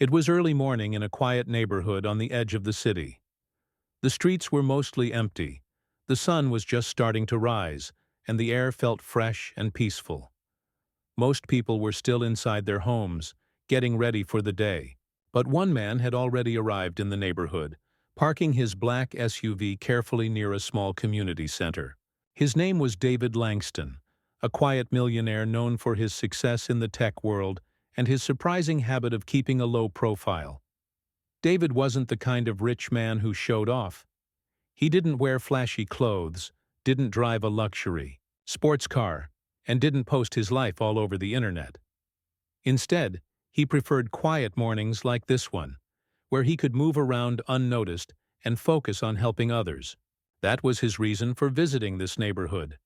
It was early morning in a quiet neighborhood on the edge of the city. The streets were mostly empty. The sun was just starting to rise, and the air felt fresh and peaceful. Most people were still inside their homes, getting ready for the day. But one man had already arrived in the neighborhood, parking his black SUV carefully near a small community center. His name was David Langston, a quiet millionaire known for his success in the tech world and his surprising habit of keeping a low profile. David wasn't the kind of rich man who showed off. He didn't wear flashy clothes, didn't drive a luxury sports car, and didn't post his life all over the internet. Instead, he preferred quiet mornings like this one, where he could move around unnoticed and focus on helping others. That was his reason for visiting this neighborhood.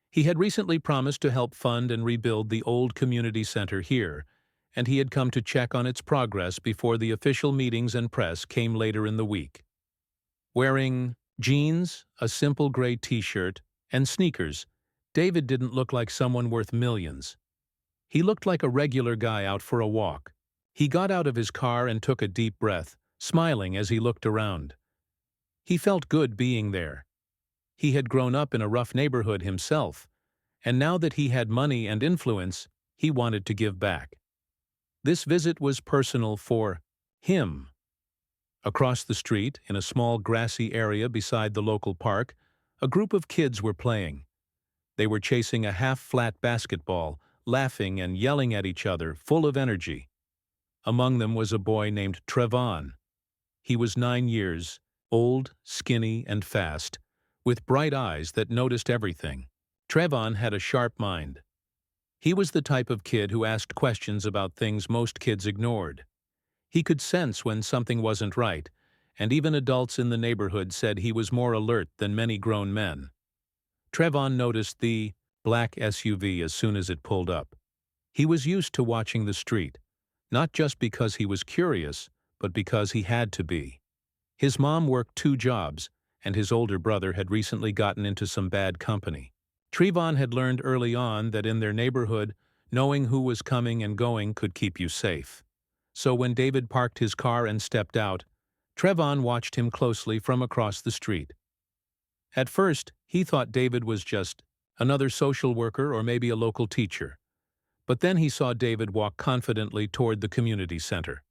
He had recently promised to help fund and rebuild the old community center here, and he had come to check on its progress before the official meetings and press came later in the week. Wearing jeans, a simple gray t-shirt, and sneakers, David didn't look like someone worth millions. He looked like a regular guy out for a walk. He got out of his car and took a deep breath, smiling as he looked around. He felt good being there. He had grown up in a rough neighborhood himself, and now that he had money and influence, he wanted to give back. This visit was personal for him. Across the street, in a small grassy area beside the local park, a group of kids were playing. They were chasing a half-flat basketball, laughing and yelling at each other, full of energy. Among them was a boy named Trevon. He was 9 years, old, skinny, and fast, with bright eyes that noticed everything. Trevon had a sharp mind. He was the type of kid who asked questions about things most kids ignored. He could sense when something wasn't right, and even adults in the neighborhood said he was more alert than many grown men. Trevon noticed the black SUV as soon as it pulled up. He was used to watching the street, not just because he was curious, but because he had to be. His mom worked 2 jobs, and his older brother had recently gotten into some bad company. Trevon had learned early on that in their neighborhood, knowing who was coming and going could keep you safe. So when David parked his car and stepped out, Trevon watched him closely from across the street. At first, he thought David was just another social worker or maybe a local teacher. But then he saw David walk confidently toward the community center.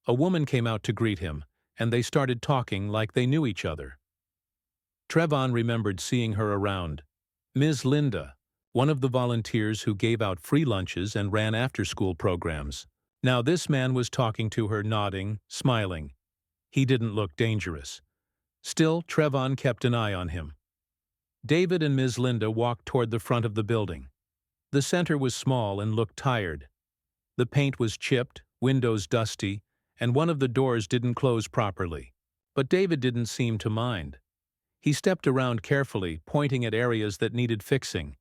A woman came out to greet him, and they started talking like they knew each other. Trevon remembered seeing her around. Ms. Linda, one of the volunteers who gave out free lunches and ran after-school programs. Now this man was talking to her, nodding, smiling. He didn't look dangerous. Still, Trevon kept an eye on him. David and Ms. Linda walked toward the front of the building. The center was small and looked tired. The paint was chipped, windows dusty, and one of the doors didn't close properly. But David didn't seem to mind. He stepped around carefully, pointing at areas that needed fixing,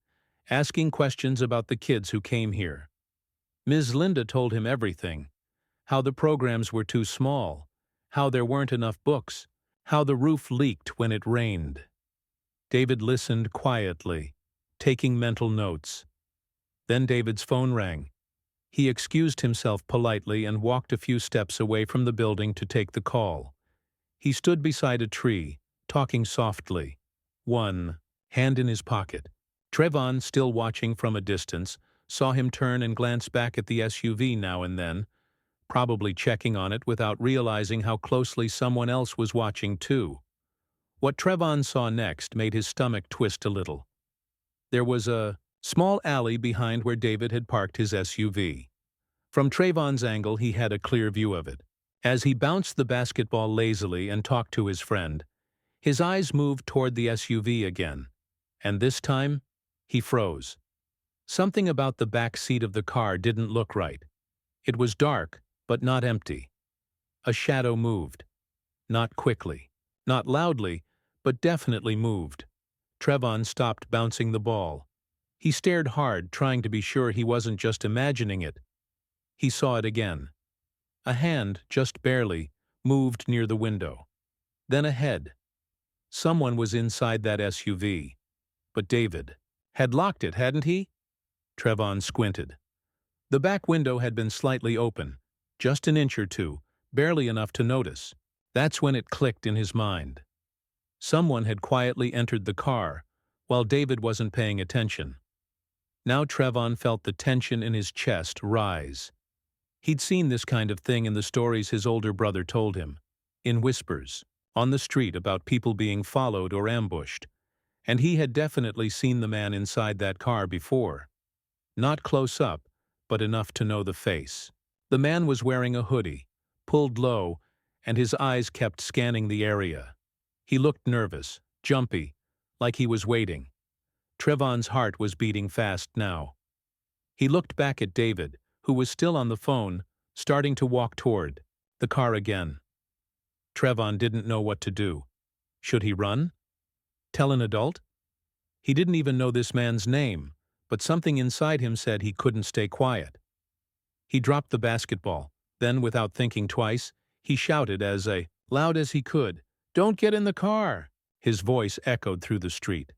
asking questions about the kids who came here. Ms. Linda told him everything: how the programs were too small, how there weren't enough books, how the roof leaked when it rained. David listened quietly, taking mental notes. Then David's phone rang. He excused himself politely and walked a few steps away from the building to take the call. He stood beside a tree, talking softly, one hand in his pocket. Trevon, still watching from a distance, saw him turn and glance back at the SUV now and then, probably checking on it without realizing how closely someone else was watching too. What Trevon saw next made his stomach twist a little. There was a small alley behind where David had parked his SUV. From Trevon's angle, he had a clear view of it. As he bounced the basketball lazily and talked to his friend, his eyes moved toward the SUV again, and this time, he froze. Something about the back seat of the car didn't look right. It was dark, but not empty. A shadow moved. Not quickly, not loudly, but definitely moved. Trevon stopped bouncing the ball. He stared hard, trying to be sure he wasn't just imagining it. He saw it again. A hand, just barely, moved near the window. Then a head. Someone was inside that SUV. But David had locked it, hadn't he? Trevon squinted. The back window had been slightly open, just an inch or two, barely enough to notice. That's when it clicked in his mind. Someone had quietly entered the car, while David wasn't paying attention. Now Trevon felt the tension in his chest rise. He'd seen this kind of thing in the stories his older brother told him, in whispers, on the street about people being followed or ambushed, and he had definitely seen the man inside that car before. Not close up, but enough to know the face. The man was wearing a hoodie, pulled low, and his eyes kept scanning the area. He looked nervous, jumpy, like he was waiting. Trevon's heart was beating fast now. He looked back at David, who was still on the phone, starting to walk toward the car again. Trevon didn't know what to do. Should he run? Tell an adult? He didn't even know this man's name, but something inside him said he couldn't stay quiet. He dropped the basketball, then without thinking twice, he shouted as loud as he could, "Don't get in the car!" His voice echoed through the street.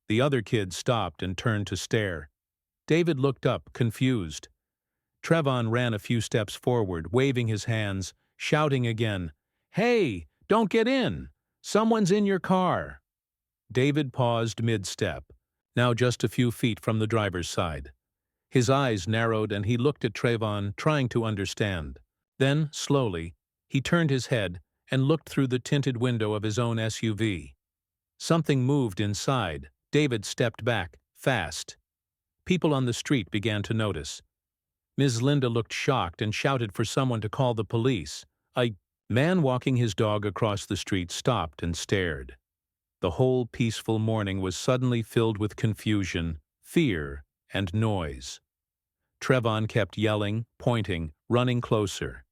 The other kids stopped and turned to stare. David looked up, confused. Trevon ran a few steps forward, waving his hands, shouting again, "Hey, don't get in! Someone's in your car!" David paused mid-step, now just a few feet from the driver's side. His eyes narrowed and he looked at Trevon, trying to understand. Then, slowly, he turned his head and looked through the tinted window of his own SUV. Something moved inside. David stepped back, fast. People on the street began to notice. Ms. Linda looked shocked and shouted for someone to call the police. A man walking his dog across the street stopped and stared. The whole peaceful morning was suddenly filled with confusion, fear, and noise. Trevon kept yelling, pointing, running closer.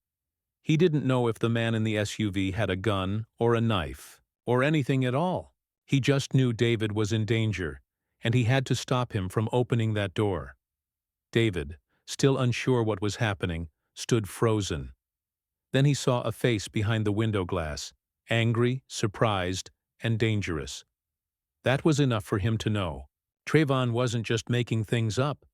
He didn't know if the man in the SUV had a gun or a knife, or anything at all. He just knew David was in danger, and he had to stop him from opening that door. David, still unsure what was happening, stood frozen. Then he saw a face behind the window glass, angry, surprised, and dangerous. That was enough for him to know. Trevon wasn't just making things up.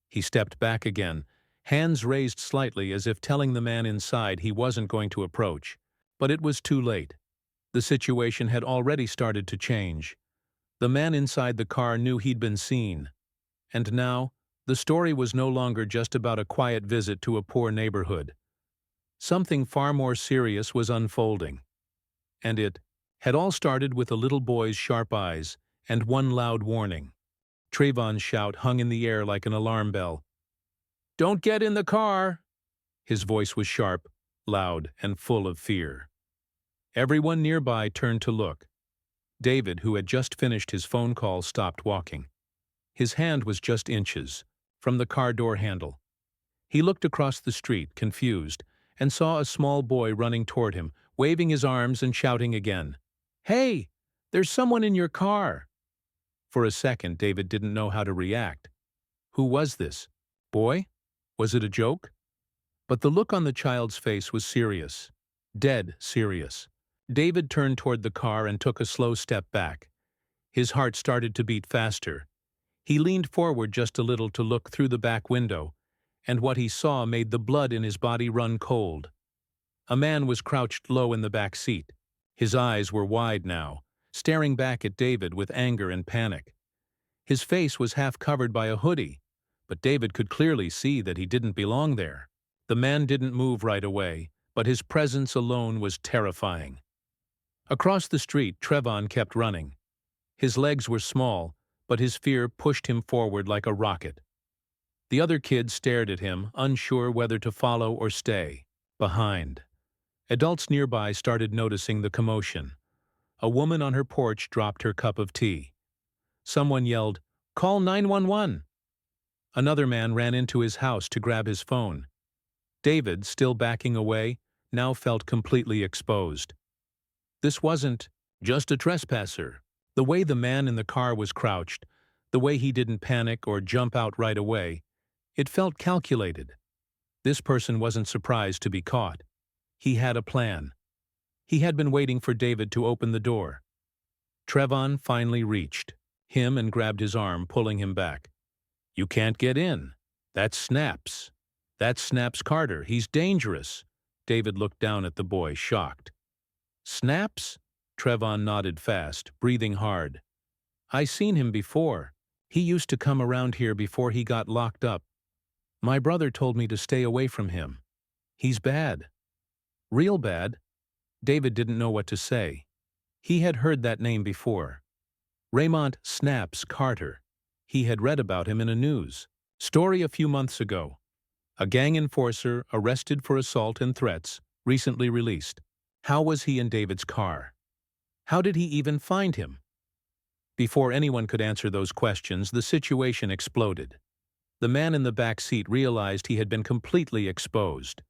He stepped back again, hands raised slightly as if telling the man inside he wasn't going to approach. But it was too late. The situation had already started to change. The man inside the car knew he'd been seen. And now, the story was no longer just about a quiet visit to a poor neighborhood. Something far more serious was unfolding. And it had all started with a little boy's sharp eyes and one loud warning. Trevon's shout hung in the air like an alarm bell. "Don't get in the car!" His voice was sharp, loud, and full of fear. Everyone nearby turned to look. David, who had just finished his phone call, stopped walking. His hand was just inches from the car door handle. He looked across the street, confused, and saw a small boy running toward him, waving his arms and shouting again, "Hey, there's someone in your car!" For a second, David didn't know how to react. Who was this? Boy? Was it a joke? But the look on the child's face was serious. Dead serious. David turned toward the car and took a slow step back. His heart started to beat faster. He leaned forward just a little to look through the back window, and what he saw made the blood in his body run cold. A man was crouched low in the back seat. His eyes were wide now, staring back at David with anger and panic. His face was half covered by a hoodie, but David could clearly see that he didn't belong there. The man didn't move right away, but his presence alone was terrifying. Across the street, Trevon kept running. His legs were small, but his fear pushed him forward like a rocket. The other kids stared at him, unsure whether to follow or stay behind. Adults nearby started noticing the commotion. A woman on her porch dropped her cup of tea. Someone yelled, "Call 911!" Another man ran into his house to grab his phone. David, still backing away, now felt completely exposed. This wasn't just a trespasser. The way the man in the car was crouched, the way he didn't panic or jump out right away, it felt calculated. This person wasn't surprised to be caught. He had a plan. He had been waiting for David to open the door. Trevon finally reached him and grabbed his arm, pulling him back. "You can't get in. That's snaps." That's Snaps Carter. He's dangerous. David looked down at the boy, shocked. Snaps? Trevon nodded fast, breathing hard. I seen him before. He used to come around here before he got locked up. My brother told me to stay away from him. He's bad. Real bad? David didn't know what to say. He had heard that name before. Raymond Snaps Carter. He had read about him in a news story a few months ago. A gang enforcer arrested for assault and threats, recently released. How was he in David's car? How did he even find him? Before anyone could answer those questions, the situation exploded. The man in the back seat realized he had been completely exposed.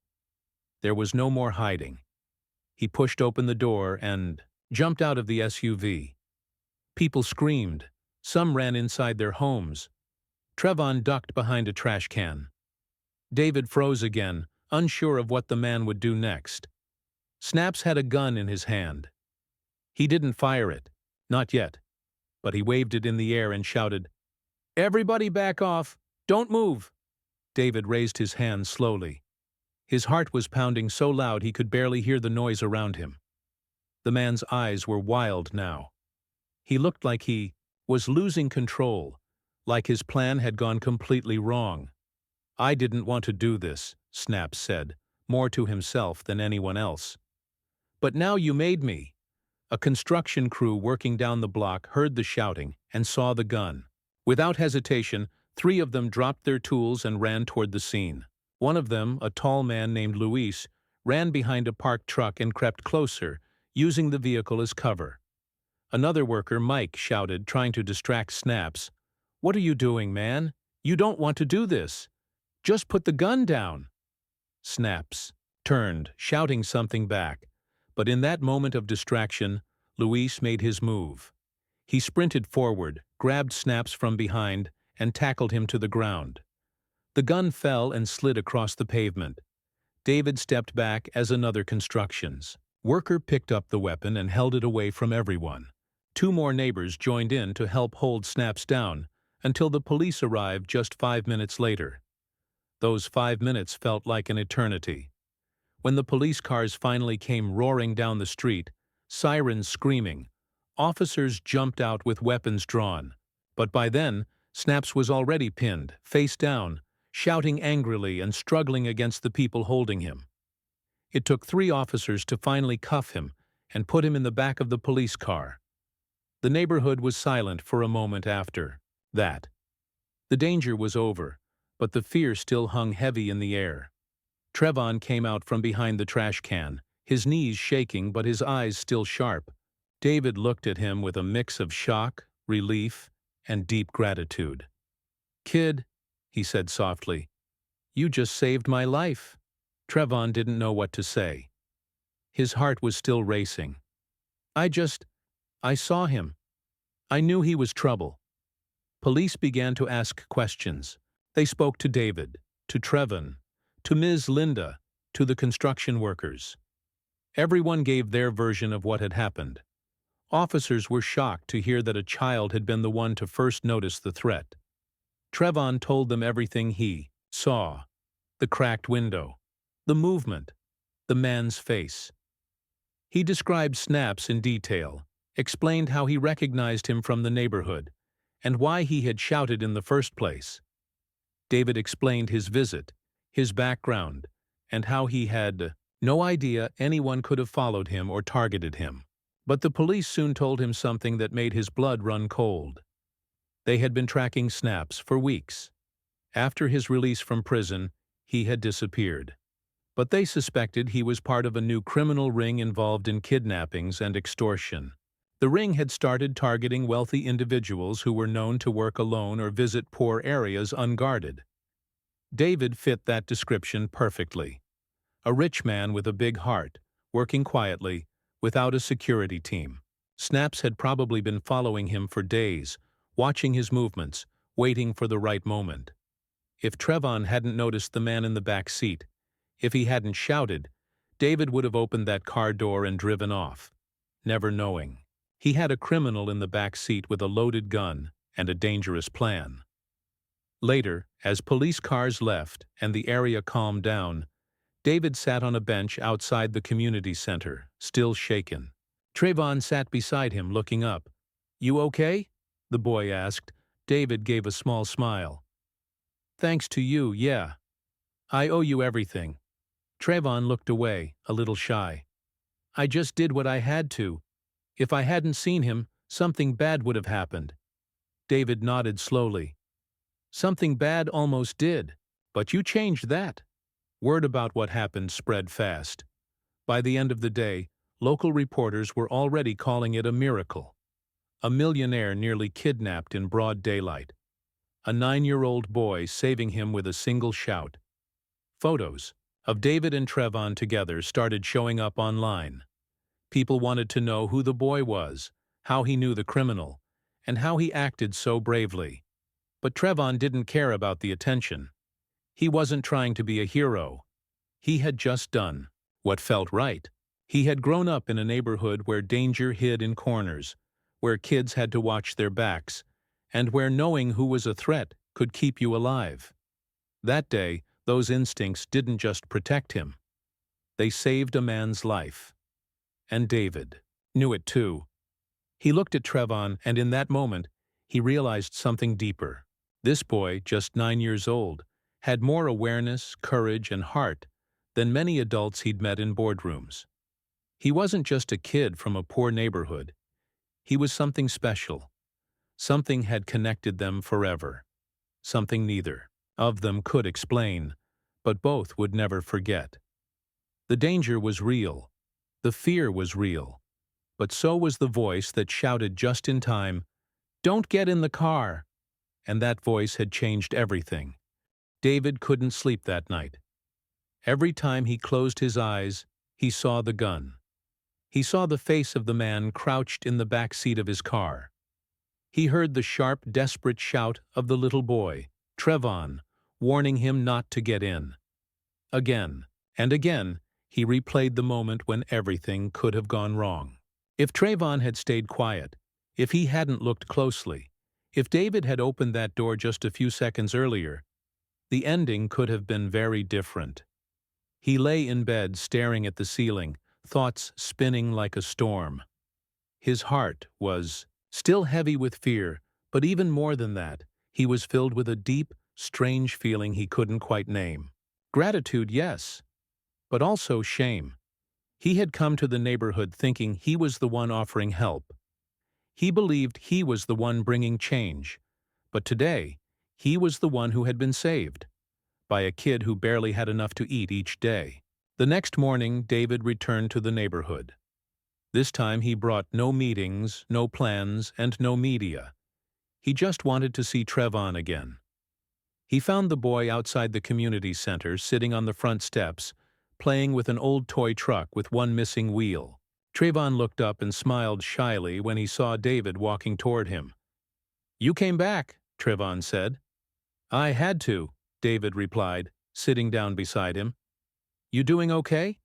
There was no more hiding. He pushed open the door and jumped out of the SUV. People screamed. Some ran inside their homes. Trevon ducked behind a trash can. David froze again, unsure of what the man would do next. Snaps had a gun in his hand. He didn't fire it. Not yet. But he waved it in the air and shouted, "Everybody back off! Don't move!" David raised his hand slowly. His heart was pounding so loud he could barely hear the noise around him. The man's eyes were wild now. He looked like he was losing control, like his plan had gone completely wrong. I didn't want to do this, Snaps said, more to himself than anyone else. But now you made me. A construction crew working down the block heard the shouting and saw the gun. Without hesitation, 3 of them dropped their tools and ran toward the scene. One of them, a tall man named Luis, ran behind a parked truck and crept closer, using the vehicle as cover. Another worker, Mike, shouted, trying to distract Snaps, "What are you doing, man? You don't want to do this. Just put the gun down." Snaps turned, shouting something back. But in that moment of distraction, Luis made his move. He sprinted forward, grabbed Snaps from behind, and tackled him to the ground. The gun fell and slid across the pavement. David stepped back as another construction's worker picked up the weapon and held it away from everyone. 2 more neighbors joined in to help hold Snaps down until the police arrived just 5 minutes later. Those 5 minutes felt like an eternity. When the police cars finally came roaring down the street, sirens screaming, officers jumped out with weapons drawn. But by then, Snaps was already pinned, face down, shouting angrily and struggling against the people holding him. It took 3 officers to finally cuff him and put him in the back of the police car. The neighborhood was silent for a moment after that. The danger was over, but the fear still hung heavy in the air. Trevon came out from behind the trash can, his knees shaking but his eyes still sharp. David looked at him with a mix of shock, relief, and deep gratitude. "Kid," he said softly, "you just saved my life." Trevon didn't know what to say. His heart was still racing. I saw him. I knew he was trouble." Police began to ask questions. They spoke to David, to Trevon, to Ms. Linda, to the construction workers. Everyone gave their version of what had happened. Officers were shocked to hear that a child had been the one to first notice the threat. Trevon told them everything he saw: the cracked window, the movement, the man's face. He described Snaps in detail, explained how he recognized him from the neighborhood, and why he had shouted in the first place. David explained his visit, his background, and how he had no idea anyone could have followed him or targeted him. But the police soon told him something that made his blood run cold. They had been tracking Snaps for weeks. After his release from prison, he had disappeared. But they suspected he was part of a new criminal ring involved in kidnappings and extortion. The ring had started targeting wealthy individuals who were known to work alone or visit poor areas unguarded. David fit that description perfectly. A rich man with a big heart, working quietly, without a security team. Snaps had probably been following him for days, watching his movements, waiting for the right moment. If Trevon hadn't noticed the man in the back seat, if he hadn't shouted, David would have opened that car door and driven off, never knowing. He had a criminal in the back seat with a loaded gun and a dangerous plan. Later, as police cars left and the area calmed down, David sat on a bench outside the community center, still shaken. Trayvon sat beside him, looking up. "You okay?" the boy asked. David gave a small smile. "Thanks to you, yeah. I owe you everything." Trayvon looked away, a little shy. "I just did what I had to. If I hadn't seen him, something bad would have happened." David nodded slowly. "Something bad almost did, but you changed that." Word about what happened spread fast. By the end of the day, local reporters were already calling it a miracle. A millionaire nearly kidnapped in broad daylight. A 9-year-old boy saving him with a single shout. Photos of David and Trayvon together started showing up online. People wanted to know who the boy was, how he knew the criminal, and how he acted so bravely. But Trayvon didn't care about the attention. He wasn't trying to be a hero. He had just done what felt right. He had grown up in a neighborhood where danger hid in corners, where kids had to watch their backs, and where knowing who was a threat could keep you alive. That day, those instincts didn't just protect him. They saved a man's life. And David knew it too. He looked at Trayvon, and in that moment, he realized something deeper. This boy, just 9 years old, had more awareness, courage, and heart than many adults he'd met in boardrooms. He wasn't just a kid from a poor neighborhood. He was something special. Something had connected them forever. Something neither of them could explain, but both would never forget. The danger was real. The fear was real. But so was the voice that shouted just in time, "Don't get in the car!" And that voice had changed everything. David couldn't sleep that night. Every time he closed his eyes, he saw the gun. He saw the face of the man crouched in the back seat of his car. He heard the sharp, desperate shout of the little boy, Trayvon, warning him not to get in. Again and again, he replayed the moment when everything could have gone wrong. If Trayvon had stayed quiet, if he hadn't looked closely, if David had opened that door just a few seconds earlier, the ending could have been very different. He lay in bed staring at the ceiling, thoughts spinning like a storm. His heart was still heavy with fear, but even more than that, he was filled with a deep, strange feeling he couldn't quite name. Gratitude, yes, but also shame. He had come to the neighborhood thinking he was the one offering help. He believed he was the one bringing change. But today, he was the one who had been saved by a kid who barely had enough to eat each day. The next morning, David returned to the neighborhood. This time he brought no meetings, no plans, and no media. He just wanted to see Trayvon again. He found the boy outside the community center, sitting on the front steps, playing with an old toy truck with one missing wheel. Trayvon looked up and smiled shyly when he saw David walking toward him. "You came back," Trayvon said. "I had to," David replied, sitting down beside him. "You doing okay?"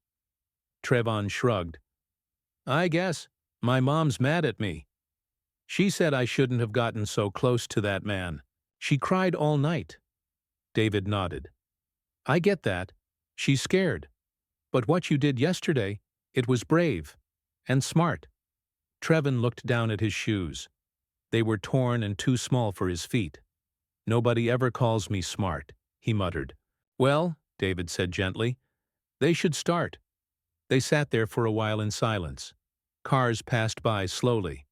Trayvon shrugged. "I guess. My mom's mad at me. She said I shouldn't have gotten so close to that man. She cried all night." David nodded. "I get that. She's scared. But what you did yesterday, it was brave and smart." Trayvon looked down at his shoes. They were torn and too small for his feet. "Nobody ever calls me smart," he muttered. "Well," David said gently, "they should start." They sat there for a while in silence. Cars passed by slowly.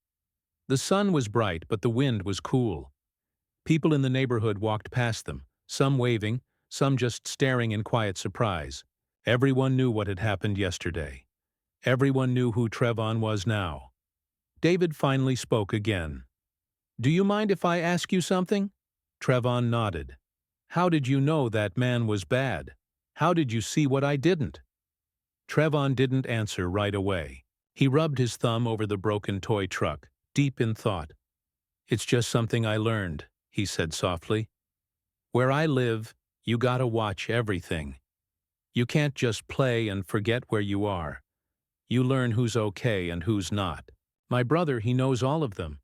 The sun was bright, but the wind was cool. People in the neighborhood walked past them, some waving, some just staring in quiet surprise. Everyone knew what had happened yesterday. Everyone knew who Trayvon was now. David finally spoke again. "Do you mind if I ask you something?" Trayvon nodded. "How did you know that man was bad? How did you see what I didn't?" Trayvon didn't answer right away. He rubbed his thumb over the broken toy truck, deep in thought. "It's just something I learned," he said softly. "Where I live, you gotta watch everything. You can't just play and forget where you are. You learn who's okay and who's not. My brother, he knows all of them.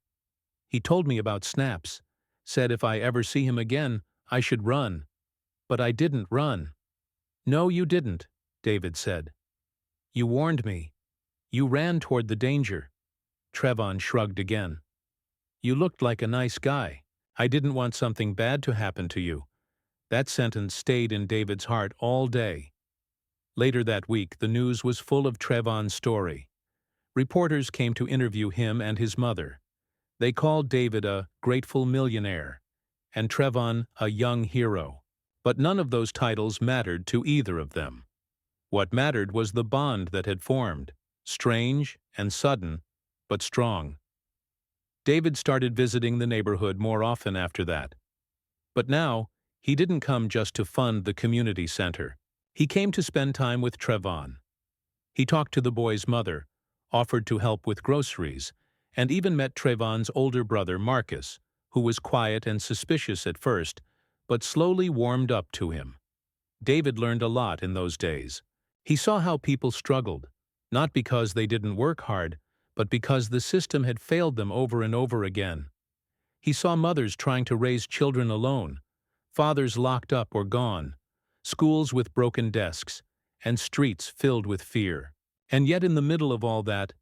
He told me about Snaps, said if I ever see him again, I should run. But I didn't run. No, you didn't, David said. You warned me. You ran toward the danger. Trevon shrugged again. You looked like a nice guy. I didn't want something bad to happen to you. That sentence stayed in David's heart all day. Later that week, the news was full of Trevon's story. Reporters came to interview him and his mother. They called David a grateful millionaire, and Trevon a young hero. But none of those titles mattered to either of them. What mattered was the bond that had formed, strange and sudden, but strong. David started visiting the neighborhood more often after that. But now, he didn't come just to fund the community center. He came to spend time with Trevon. He talked to the boy's mother, offered to help with groceries, and even met Trevon's older brother Marcus, who was quiet and suspicious at first, but slowly warmed up to him. David learned a lot in those days. He saw how people struggled, not because they didn't work hard, but because the system had failed them over and over again. He saw mothers trying to raise children alone, fathers locked up or gone, schools with broken desks, and streets filled with fear. And yet in the middle of all that,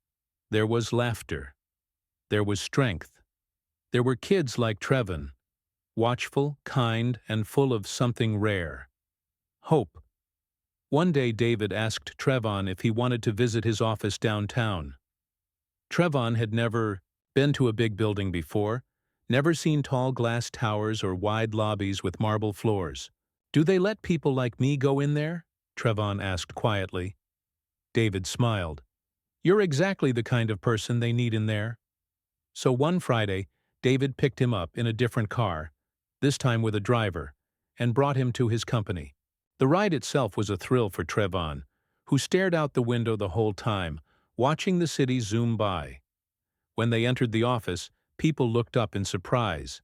there was laughter. There was strength. There were kids like Trevon, watchful, kind, and full of something rare. Hope. One day David asked Trevon if he wanted to visit his office downtown. Trevon had never been to a big building before, never seen tall glass towers or wide lobbies with marble floors. "Do they let people like me go in there?" Trevon asked quietly. David smiled. "You're exactly the kind of person they need in there." So one Friday, David picked him up in a different car, this time with a driver, and brought him to his company. The ride itself was a thrill for Trevon, who stared out the window the whole time, watching the city zoom by. When they entered the office, people looked up in surprise.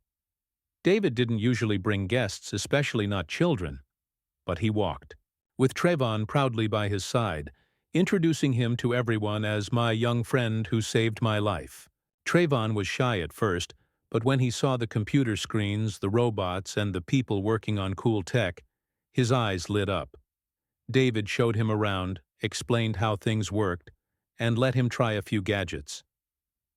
David didn't usually bring guests, especially not children, but he walked, with Trevon proudly by his side, introducing him to everyone as "my young friend who saved my life." Trevon was shy at first, but when he saw the computer screens, the robots, and the people working on cool tech, his eyes lit up. David showed him around, explained how things worked, and let him try a few gadgets.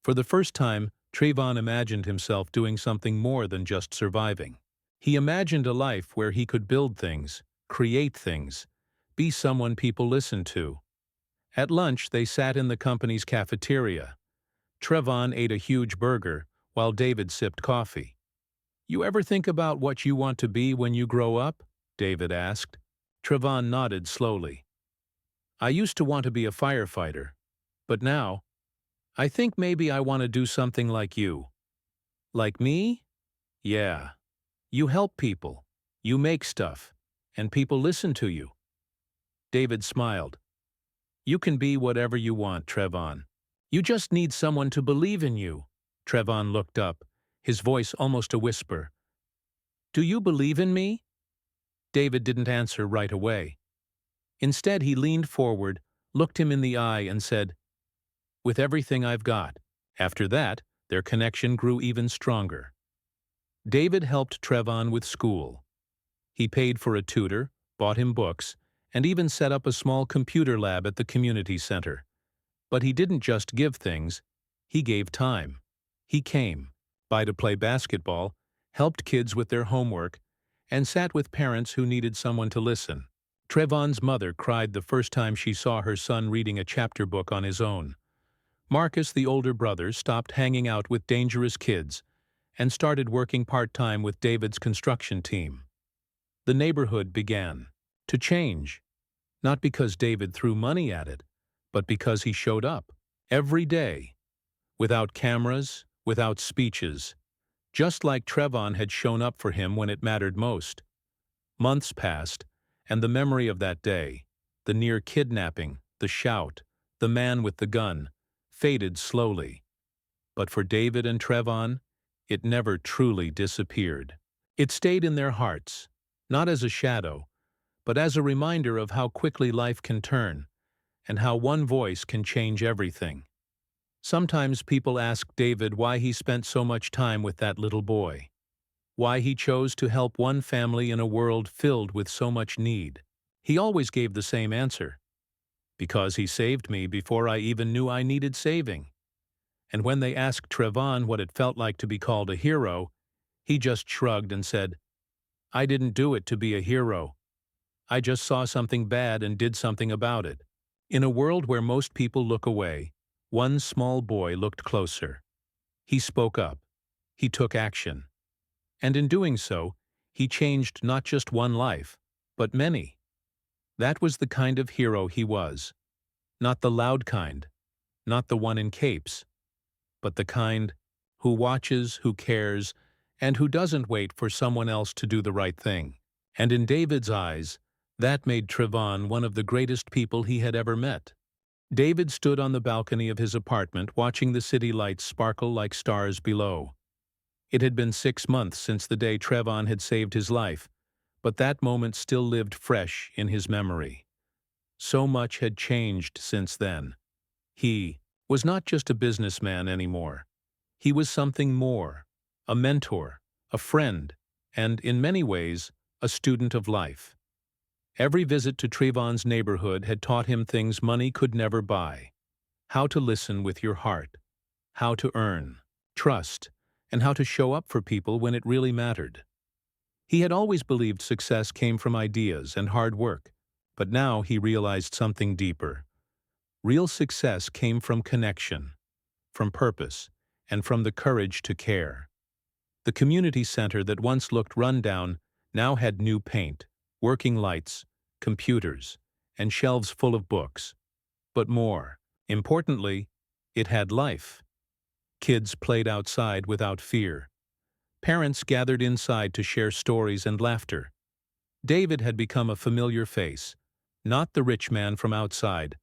For the first time, Trevon imagined himself doing something more than just surviving. He imagined a life where he could build things, create things, be someone people listened to. At lunch, they sat in the company's cafeteria. Trevon ate a huge burger, while David sipped coffee. "You ever think about what you want to be when you grow up?" David asked. Trevon nodded slowly. "I used to want to be a firefighter, but now, I think maybe I want to do something like you." "Like me?" "Yeah. You help people, you make stuff, and people listen to you." David smiled. "You can be whatever you want, Trevon. You just need someone to believe in you." Trevon looked up, his voice almost a whisper. "Do you believe in me?" David didn't answer right away. Instead, he leaned forward, looked him in the eye, and said, "With everything I've got." After that, their connection grew even stronger. David helped Trevon with school. He paid for a tutor, bought him books, and even set up a small computer lab at the community center. But he didn't just give things, he gave time. He came by to play basketball, helped kids with their homework, and sat with parents who needed someone to listen. Trevon's mother cried the first time she saw her son reading a chapter book on his own. Marcus, the older brother, stopped hanging out with dangerous kids and started working part-time with David's construction team. The neighborhood began to change, not because David threw money at it, but because he showed up every day, without cameras, without speeches, just like Trevon had shown up for him when it mattered most. Months passed, and the memory of that day, the near kidnapping, the shout, the man with the gun, faded slowly. But for David and Trevon, it never truly disappeared. It stayed in their hearts, not as a shadow, but as a reminder of how quickly life can turn, and how one voice can change everything. Sometimes people ask David why he spent so much time with that little boy. why he chose to help one family in a world filled with so much need. He always gave the same answer: because he saved me before I even knew I needed saving. And when they asked Trevon what it felt like to be called a hero, he just shrugged and said, "I didn't do it to be a hero. I just saw something bad and did something about it." In a world where most people look away, one small boy looked closer. He spoke up. He took action. And in doing so, he changed not just one life, but many. That was the kind of hero he was. Not the loud kind, not the one in capes, but the kind who watches, who cares, and who doesn't wait for someone else to do the right thing. And in David's eyes, that made Trevon one of the greatest people he had ever met. David stood on the balcony of his apartment watching the city lights sparkle like stars below. It had been 6 months since the day Trevon had saved his life, but that moment still lived fresh in his memory. So much had changed since then. He was not just a businessman anymore. He was something more: a mentor, a friend, and, in many ways, a student of life. Every visit to Trevon's neighborhood had taught him things money could never buy: how to listen with your heart, how to earn trust, and how to show up for people when it really mattered. He had always believed success came from ideas and hard work, but now he realized something deeper. Real success came from connection, from purpose, and from the courage to care. The community center that once looked run down now had new paint, working lights, computers, and shelves full of books. But more importantly, it had life. Kids played outside without fear. Parents gathered inside to share stories and laughter. David had become a familiar face, not the rich man from outside,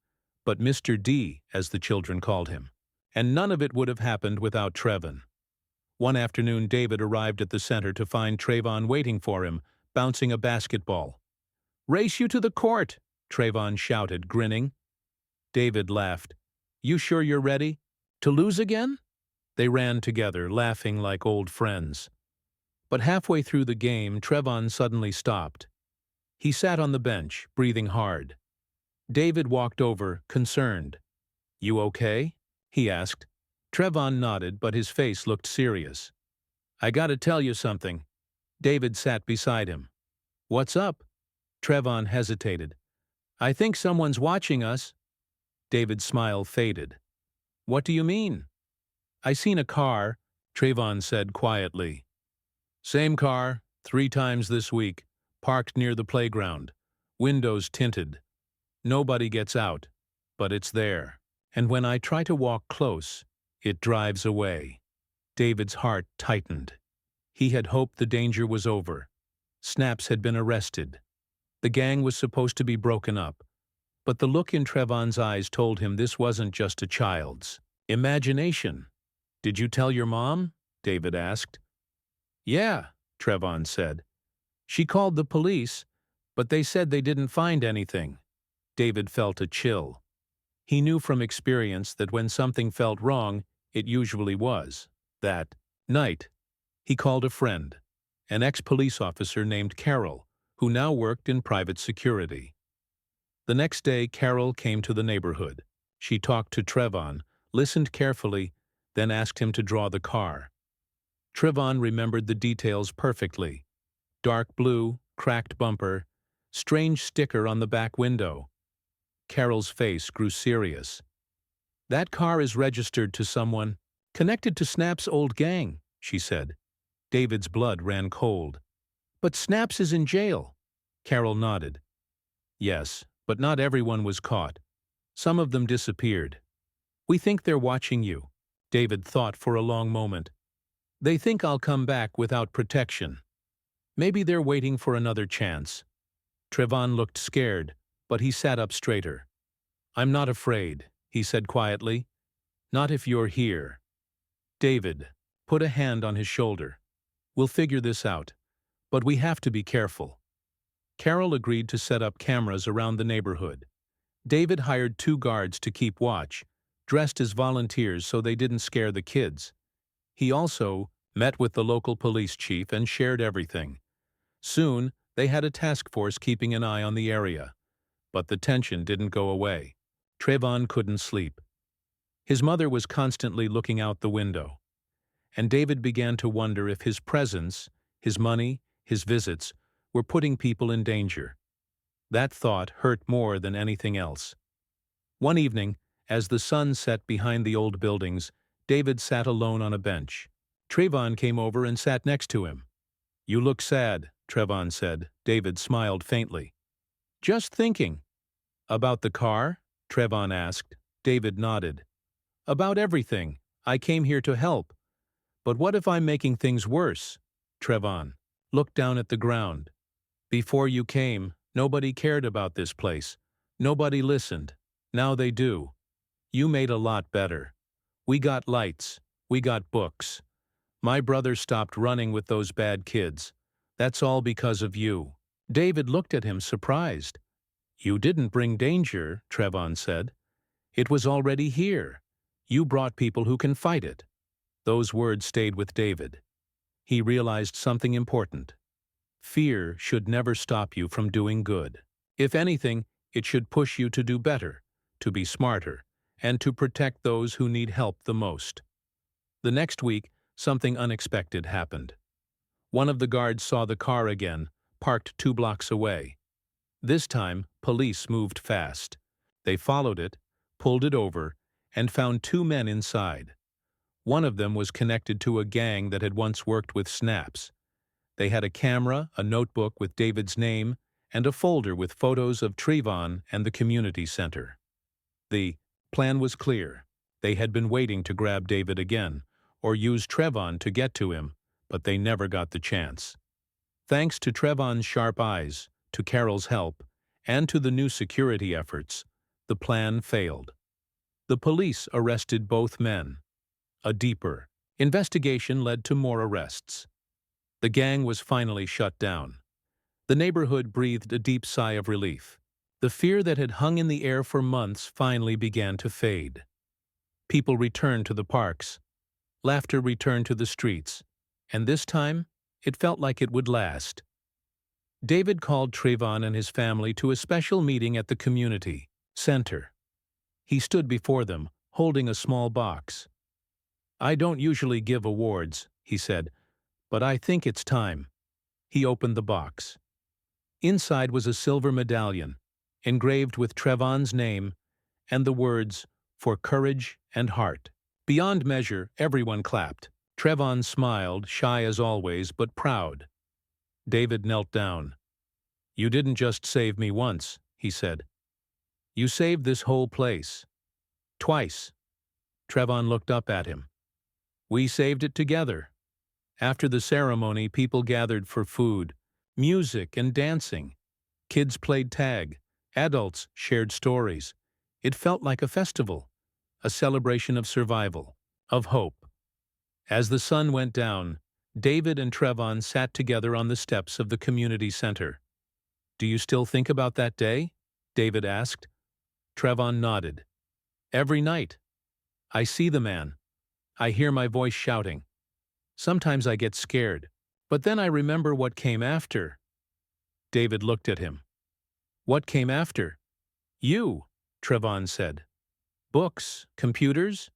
but Mr. D, as the children called him. And none of it would have happened without Trevon. One afternoon, David arrived at the center to find Trevon waiting for him, bouncing a basketball. "Race you to the court," Trevon shouted, grinning. David laughed. "You sure you're ready? To lose again?" They ran together, laughing like old friends. But halfway through the game, Trevon suddenly stopped. He sat on the bench, breathing hard. David walked over, concerned. "You okay?" he asked. Trevon nodded, but his face looked serious. "I gotta tell you something." David sat beside him. "What's up?" Trevon hesitated. "I think someone's watching us." David's smile faded. "What do you mean?" "I seen a car," Trevon said quietly. "Same car, 3 times this week, parked near the playground, windows tinted. Nobody gets out, but it's there. And when I try to walk close, it drives away." David's heart tightened. He had hoped the danger was over. Snaps had been arrested. The gang was supposed to be broken up. But the look in Trevon's eyes told him this wasn't just a child's imagination. "Did you tell your mom?" David asked. "Yeah," Trevon said. "She called the police, but they said they didn't find anything." David felt a chill. He knew from experience that when something felt wrong, it usually was. That night, he called a friend, an ex-police officer named Carol, who now worked in private security. The next day, Carol came to the neighborhood. She talked to Trevon, listened carefully, then asked him to draw the car. Trevon remembered the details perfectly. Dark blue, cracked bumper, strange sticker on the back window. Carol's face grew serious. "That car is registered to someone connected to Snap's old gang," she said. David's blood ran cold. "But Snaps is in jail." Carol nodded. "Yes, but not everyone was caught. Some of them disappeared. We think they're watching you." David thought for a long moment. "They think I'll come back without protection. Maybe they're waiting for another chance." Trevon looked scared, but he sat up straighter. "I'm not afraid," he said quietly. "Not if you're here." David put a hand on his shoulder. "We'll figure this out, but we have to be careful." Carol agreed to set up cameras around the neighborhood. David hired 2 guards to keep watch, dressed as volunteers so they didn't scare the kids. He also met with the local police chief and shared everything. Soon, they had a task force keeping an eye on the area. But the tension didn't go away. Trayvon couldn't sleep. His mother was constantly looking out the window. And David began to wonder if his presence, his money, his visits, were putting people in danger. That thought hurt more than anything else. One evening, as the sun set behind the old buildings, David sat alone on a bench. Trayvon came over and sat next to him. "You look sad," Trayvon said. David smiled faintly. "Just thinking." "About the car?" Trayvon asked. David nodded. "About everything. I came here to help. But what if I'm making things worse?" Trayvon looked down at the ground. "Before you came, nobody cared about this place. Nobody listened. Now they do. You made a lot better. We got lights. We got books. My brother stopped running with those bad kids. That's all because of you." David looked at him surprised. "You didn't bring danger," Trayvon said. "It was already here. You brought people who can fight it." Those words stayed with David. He realized something important. Fear should never stop you from doing good. If anything, it should push you to do better, to be smarter, and to protect those who need help the most. The next week, something unexpected happened. One of the guards saw the car again, parked 2 blocks away. This time, police moved fast. They followed it, pulled it over, and found 2 men inside. One of them was connected to a gang that had once worked with snaps. They had a camera, a notebook with David's name, and a folder with photos of Trayvon and the community center. The plan was clear. They had been waiting to grab David again, or use Trayvon to get to him, but they never got the chance. Thanks to Trayvon's sharp eyes, to Carol's help, and to the new security efforts, the plan failed. The police arrested both men. A deeper investigation led to more arrests. The gang was finally shut down. The neighborhood breathed a deep sigh of relief. The fear that had hung in the air for months finally began to fade. People returned to the parks. Laughter returned to the streets. And this time, it felt like it would last. David called Trayvon and his family to a special meeting at the community center. He stood before them, holding a small box. "I don't usually give awards," he said, "but I think it's time." He opened the box. Inside was a silver medallion, engraved with Trayvon's name and the words, "For courage and heart." Beyond measure, everyone clapped. Trayvon smiled, shy as always, but proud. David knelt down. "You didn't just save me once," he said. "You saved this whole place. Twice." Trayvon looked up at him. "We saved it together." After the ceremony, people gathered for food, music, and dancing. Kids played tag. Adults shared stories. It felt like a festival, a celebration of survival, of hope. As the sun went down, David and Trayvon sat together on the steps of the community center. "Do you still think about that day?" David asked. Trayvon nodded. "Every night. I see the man. I hear my voice shouting. Sometimes I get scared, but then I remember what came after." David looked at him. "What came after?" "You," Trayvon said. "Books, computers,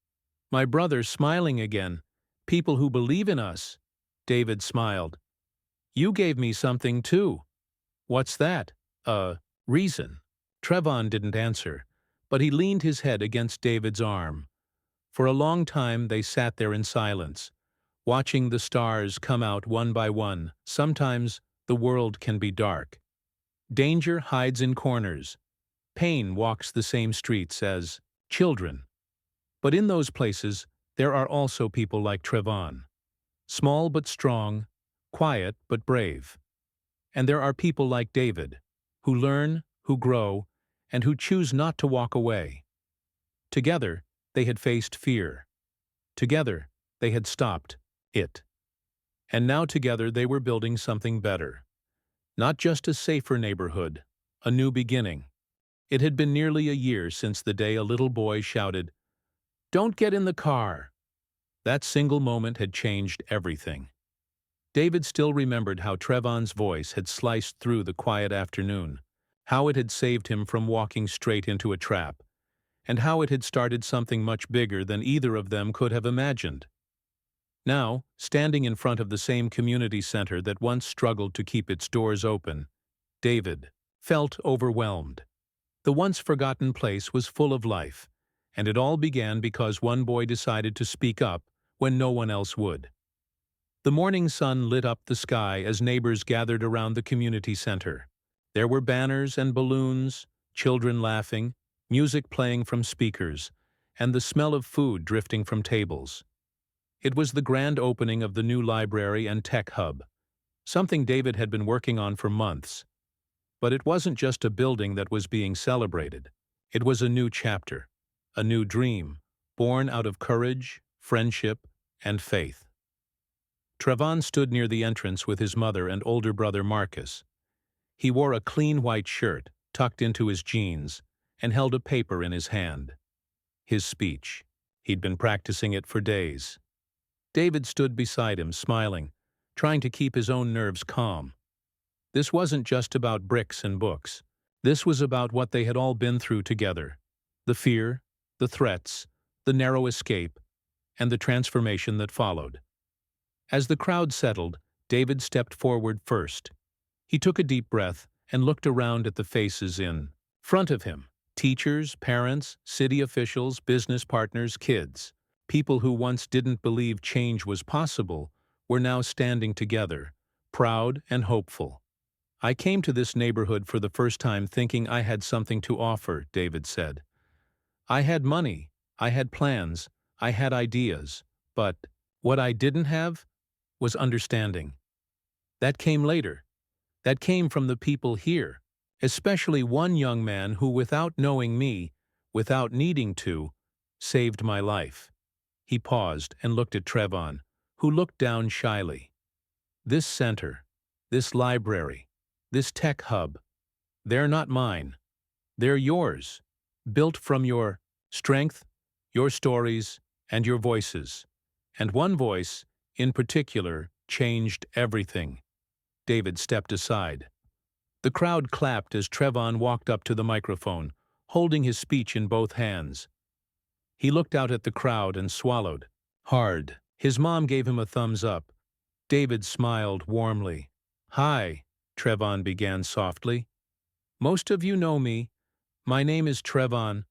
my brother smiling again, people who believe in us." David smiled. "You gave me something too." "What's that?" Reason." Trayvon didn't answer, but he leaned his head against David's arm. For a long time they sat there in silence, watching the stars come out one by one. Sometimes the world can be dark. Danger hides in corners. Pain walks the same streets as children. But in those places, there are also people like Trayvon. Small but strong, quiet but brave. And there are people like David, who learn, who grow, and who choose not to walk away. Together, they had faced fear. Together, they had stopped it. And now together they were building something better. Not just a safer neighborhood, a new beginning. It had been nearly a year since the day a little boy shouted, "Don't get in the car!" That single moment had changed everything. David still remembered how Trevon's voice had sliced through the quiet afternoon, how it had saved him from walking straight into a trap, and how it had started something much bigger than either of them could have imagined. Now, standing in front of the same community center that once struggled to keep its doors open, David felt overwhelmed. The once forgotten place was full of life, and it all began because one boy decided to speak up when no one else would. The morning sun lit up the sky as neighbors gathered around the community center. There were banners and balloons, children laughing, music playing from speakers, and the smell of food drifting from tables. It was the grand opening of the new library and tech hub, something David had been working on for months. But it wasn't just a building that was being celebrated. It was a new chapter, a new dream, born out of courage, friendship, and faith. Trevon stood near the entrance with his mother and older brother Marcus. He wore a clean white shirt, tucked into his jeans, and held a paper in his hand. His speech. He'd been practicing it for days. David stood beside him, smiling, trying to keep his own nerves calm. This wasn't just about bricks and books. This was about what they had all been through together. The fear, the threats, the narrow escape, and the transformation that followed. As the crowd settled, David stepped forward first. He took a deep breath and looked around at the faces in front of him. Teachers, parents, city officials, business partners, kids. People who once didn't believe change was possible were now standing together, proud and hopeful. "I came to this neighborhood for the first time thinking I had something to offer," David said. "I had money, I had plans, I had ideas, but what I didn't have was understanding. That came later. That came from the people here, especially one young man who, without knowing me, without needing to, saved my life." He paused and looked at Trevon, who looked down shyly. "This center, this library, this tech hub, they're not mine. They're yours, built from your strength, your stories, and your voices. And one voice, in particular, changed everything." David stepped aside. The crowd clapped as Trevon walked up to the microphone, holding his speech in both hands. He looked out at the crowd and swallowed hard. His mom gave him a thumbs up. David smiled warmly. "Hi," Trevon began softly. "Most of you know me. My name is Trevon.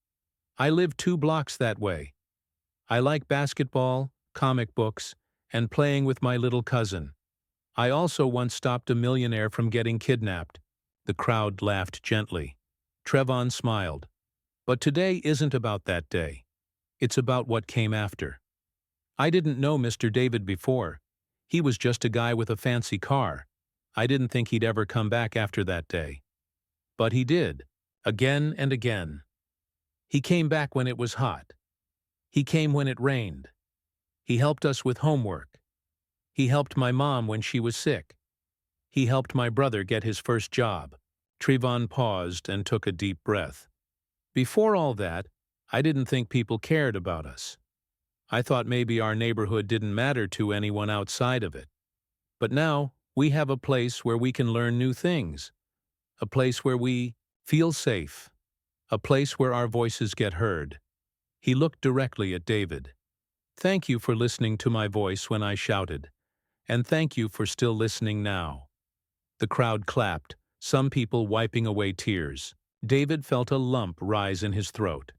I live 2 blocks that way. I like basketball, comic books, and playing with my little cousin. I also once stopped a millionaire from getting kidnapped." The crowd laughed gently. Trevon smiled. "But today isn't about that day. It's about what came after. I didn't know Mr. David before. He was just a guy with a fancy car. I didn't think he'd ever come back after that day. But he did, again and again. He came back when it was hot. He came when it rained. He helped us with homework. He helped my mom when she was sick. He helped my brother get his first job." Trevon paused and took a deep breath. "Before all that, I didn't think people cared about us. I thought maybe our neighborhood didn't matter to anyone outside of it. But now, we have a place where we can learn new things. A place where we feel safe. A place where our voices get heard." He looked directly at David. "Thank you for listening to my voice when I shouted. And thank you for still listening now." The crowd clapped, some people wiping away tears. David felt a lump rise in his throat.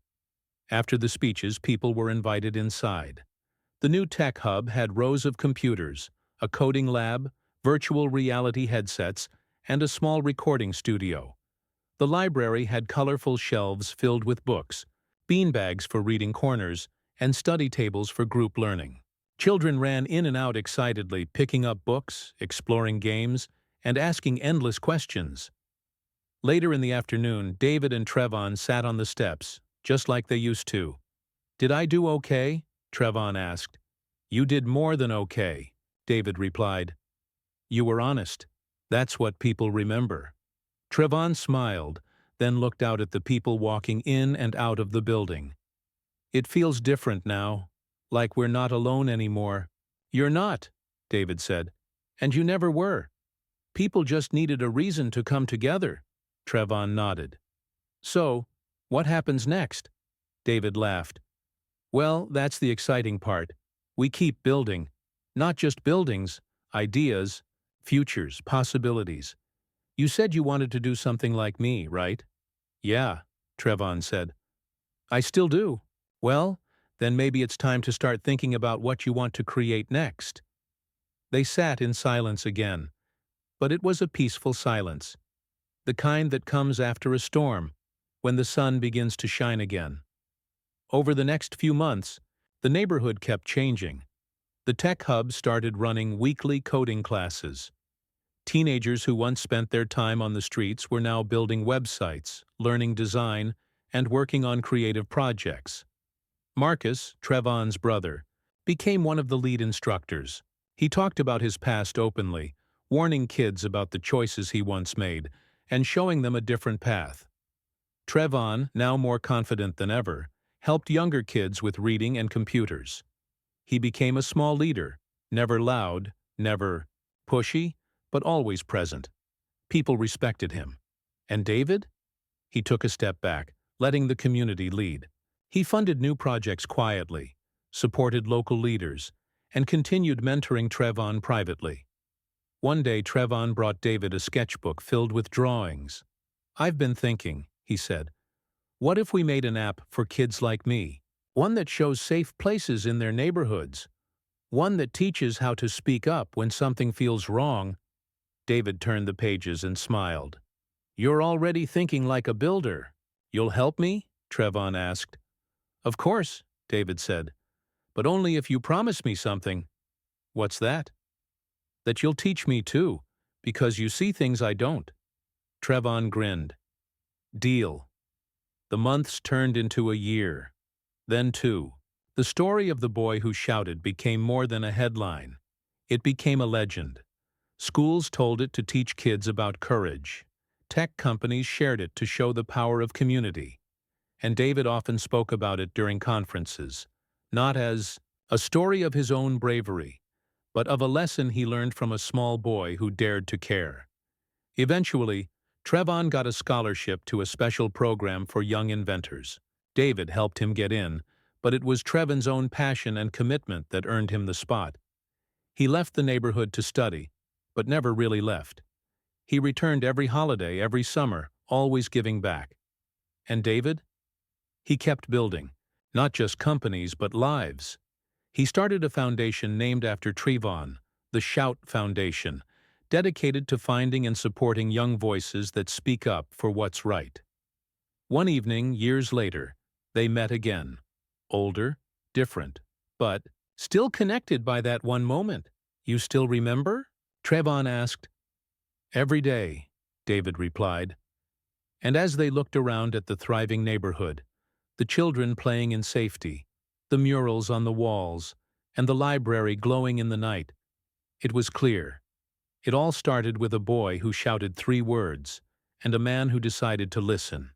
After the speeches, people were invited inside. The new tech hub had rows of computers, a coding lab, virtual reality headsets, and a small recording studio. The library had colorful shelves filled with books, beanbags for reading corners, and study tables for group learning. Children ran in and out excitedly, picking up books, exploring games, and asking endless questions. Later in the afternoon, David and Trevon sat on the steps, just like they used to. "Did I do okay?" Trevon asked. "You did more than okay," David replied. "You were honest. That's what people remember." Trevon smiled, then looked out at the people walking in and out of the building. "It feels different now, like we're not alone anymore. You're not, David said. And you never were. People just needed a reason to come together. Trevon nodded. So, what happens next? David laughed. Well, that's the exciting part. We keep building. Not just buildings, ideas, futures, possibilities. You said you wanted to do something like me, right? Yeah, Trevon said. I still do. Well, then maybe it's time to start thinking about what you want to create next. They sat in silence again, but it was a peaceful silence, the kind that comes after a storm, when the sun begins to shine again. Over the next few months, the neighborhood kept changing. The tech hub started running weekly coding classes. Teenagers who once spent their time on the streets were now building websites, learning design, and working on creative projects. Marcus, Trevon's brother, became one of the lead instructors. He talked about his past openly, warning kids about the choices he once made, and showing them a different path. Trevon, now more confident than ever, helped younger kids with reading and computers. He became a small leader, never loud, never pushy, but always present. People respected him. And David? He took a step back, letting the community lead. He funded new projects quietly, supported local leaders, and continued mentoring Trevon privately. One day Trevon brought David a sketchbook filled with drawings. I've been thinking, he said, what if we made an app for kids like me? One that shows safe places in their neighborhoods. One that teaches how to speak up when something feels wrong. David turned the pages and smiled. You're already thinking like a builder. You'll help me? Trevon asked. Of course, David said, but only if you promise me something. What's that? That you'll teach me too, because you see things I don't. Trevon grinned. Deal. The months turned into a year. Then two. The story of the boy who shouted became more than a headline. It became a legend. Schools told it to teach kids about courage. Tech companies shared it to show the power of community. And David often spoke about it during conferences, not as a story of his own bravery, but of a lesson he learned from a small boy who dared to care. Eventually, Trevon got a scholarship to a special program for young inventors. David helped him get in, but it was Trevon's own passion and commitment that earned him the spot. He left the neighborhood to study, but never really left. He returned every holiday, every summer, always giving back. And David? He kept building, not just companies, but lives. He started a foundation named after Trevon, the Shout Foundation, dedicated to finding and supporting young voices that speak up for what's right. One evening, years later, they met again. Older, different, but still connected by that one moment. You still remember? Trevon asked. Every day, David replied. And as they looked around at the thriving neighborhood, the children playing in safety, the murals on the walls, and the library glowing in the night, it was clear. It all started with a boy who shouted 3 words, and a man who decided to listen.